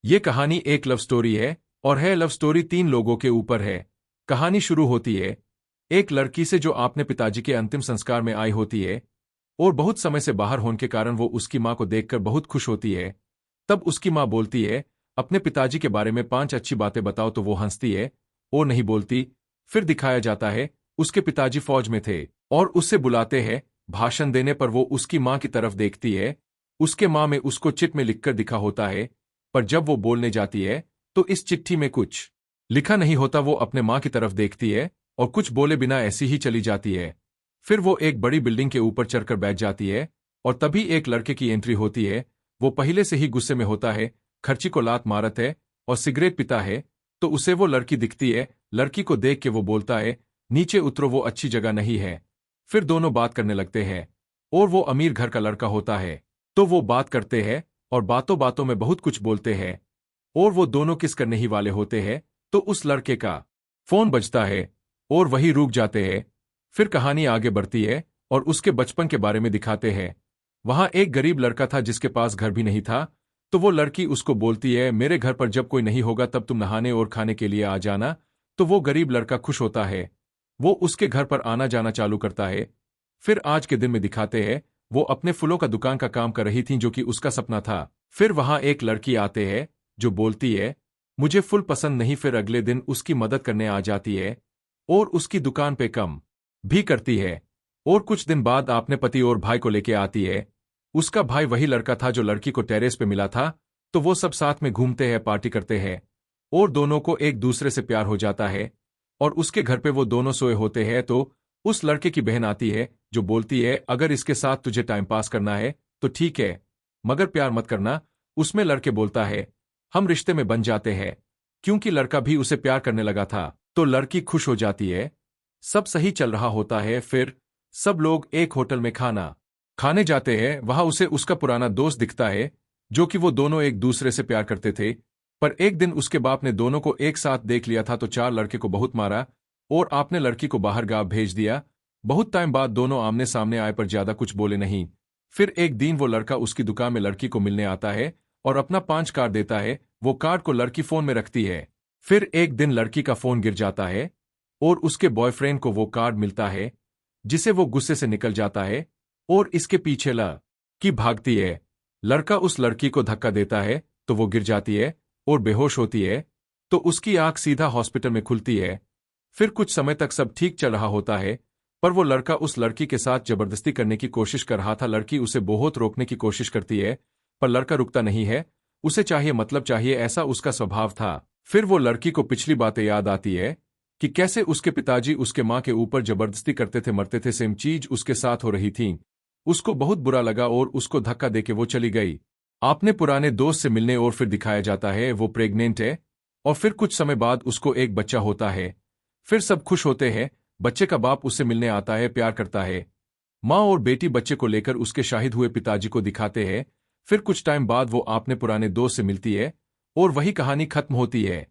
ये कहानी एक लव स्टोरी है और है लव स्टोरी 3 लोगों के ऊपर है। कहानी शुरू होती है एक लड़की से जो अपने पिताजी के अंतिम संस्कार में आई होती है और बहुत समय से बाहर होने के कारण वो उसकी माँ को देखकर बहुत खुश होती है। तब उसकी माँ बोलती है, अपने पिताजी के बारे में 5 अच्छी बातें बताओ, तो वो हंसती है और नहीं बोलती। फिर दिखाया जाता है उसके पिताजी फौज में थे और उससे बुलाते हैं भाषण देने पर। वो उसकी माँ की तरफ देखती है, उसके माँ में उसको चिट में लिखकर दिखा होता है, पर जब वो बोलने जाती है तो इस चिट्ठी में कुछ लिखा नहीं होता। वो अपने माँ की तरफ देखती है और कुछ बोले बिना ऐसी ही चली जाती है। फिर वो एक बड़ी बिल्डिंग के ऊपर चढ़कर बैठ जाती है और तभी एक लड़के की एंट्री होती है। वो पहले से ही गुस्से में होता है, खर्ची को लात मारत है और सिगरेट पीता है। तो उसे वो लड़की दिखती है। लड़की को देख के वो बोलता है, नीचे उतरो, वो अच्छी जगह नहीं है। फिर दोनों बात करने लगते हैं और वो अमीर घर का लड़का होता है, तो वो बात करते हैं और बातों बातों में बहुत कुछ बोलते हैं और वो दोनों किस करने ही वाले होते हैं। तो उस लड़के का फोन बजता है और वही रुक जाते हैं। फिर कहानी आगे बढ़ती है और उसके बचपन के बारे में दिखाते हैं। वहां एक गरीब लड़का था जिसके पास घर भी नहीं था। तो वो लड़की उसको बोलती है, मेरे घर पर जब कोई नहीं होगा तब तुम नहाने और खाने के लिए आ जाना। तो वो गरीब लड़का खुश होता है, वो उसके घर पर आना जाना चालू करता है। फिर आज के दिन में दिखाते हैं वो अपने फूलों का दुकान का काम कर रही थी, जो कि उसका सपना था। फिर वहां एक लड़की आते है जो बोलती है, मुझे फूल पसंद नहीं। फिर अगले दिन उसकी मदद करने आ जाती है और उसकी दुकान पे काम भी करती है। और कुछ दिन बाद अपने पति और भाई को लेके आती है। उसका भाई वही लड़का था जो लड़की को टेरेस पे मिला था। तो वो सब साथ में घूमते हैं, पार्टी करते हैं और दोनों को एक दूसरे से प्यार हो जाता है। और उसके घर पे वो दोनों सोए होते हैं। तो उस लड़के की बहन आती है जो बोलती है, अगर इसके साथ तुझे टाइम पास करना है तो ठीक है, मगर प्यार मत करना। उसमें लड़के बोलता है, हम रिश्ते में बन जाते हैं, क्योंकि लड़का भी उसे प्यार करने लगा था। तो लड़की खुश हो जाती है, सब सही चल रहा होता है। फिर सब लोग एक होटल में खाना खाने जाते हैं। वहां उसे उसका पुराना दोस्त दिखता है, जो कि वो दोनों एक दूसरे से प्यार करते थे। पर एक दिन उसके बाप ने दोनों को एक साथ देख लिया था, तो 4 लड़के को बहुत मारा और आपने लड़की को बाहर गांव भेज दिया। बहुत टाइम बाद दोनों आमने सामने आए पर ज्यादा कुछ बोले नहीं। फिर एक दिन वो लड़का उसकी दुकान में लड़की को मिलने आता है और अपना 5 कार्ड देता है। वो कार्ड को लड़की फोन में रखती है। फिर एक दिन लड़की का फोन गिर जाता है और उसके बॉयफ्रेंड को वो कार्ड मिलता है, जिसे वो गुस्से से निकल जाता है और इसके पीछे की भागती है। लड़का उस लड़की को धक्का देता है तो वो गिर जाती है और बेहोश होती है। तो उसकी आंख सीधा हॉस्पिटल में खुलती है। फिर कुछ समय तक सब ठीक चल रहा होता है, पर वो लड़का उस लड़की के साथ जबरदस्ती करने की कोशिश कर रहा था। लड़की उसे बहुत रोकने की कोशिश करती है, पर लड़का रुकता नहीं है। उसे चाहिए मतलब चाहिए, ऐसा उसका स्वभाव था। फिर वो लड़की को पिछली बातें याद आती है कि कैसे उसके पिताजी उसके माँ के ऊपर जबरदस्ती करते थे, मरते थे, सेम चीज उसके साथ हो रही थी। उसको बहुत बुरा लगा और उसको धक्का देके वो चली गई आपने पुराने दोस्त से मिलने। और फिर दिखाया जाता है वो प्रेग्नेंट है और फिर कुछ समय बाद उसको एक बच्चा होता है। फिर सब खुश होते हैं। बच्चे का बाप उससे मिलने आता है, प्यार करता है। माँ और बेटी बच्चे को लेकर उसके शाहिद हुए पिताजी को दिखाते हैं। फिर कुछ टाइम बाद वो अपने पुराने दोस्त से मिलती है और वही कहानी खत्म होती है।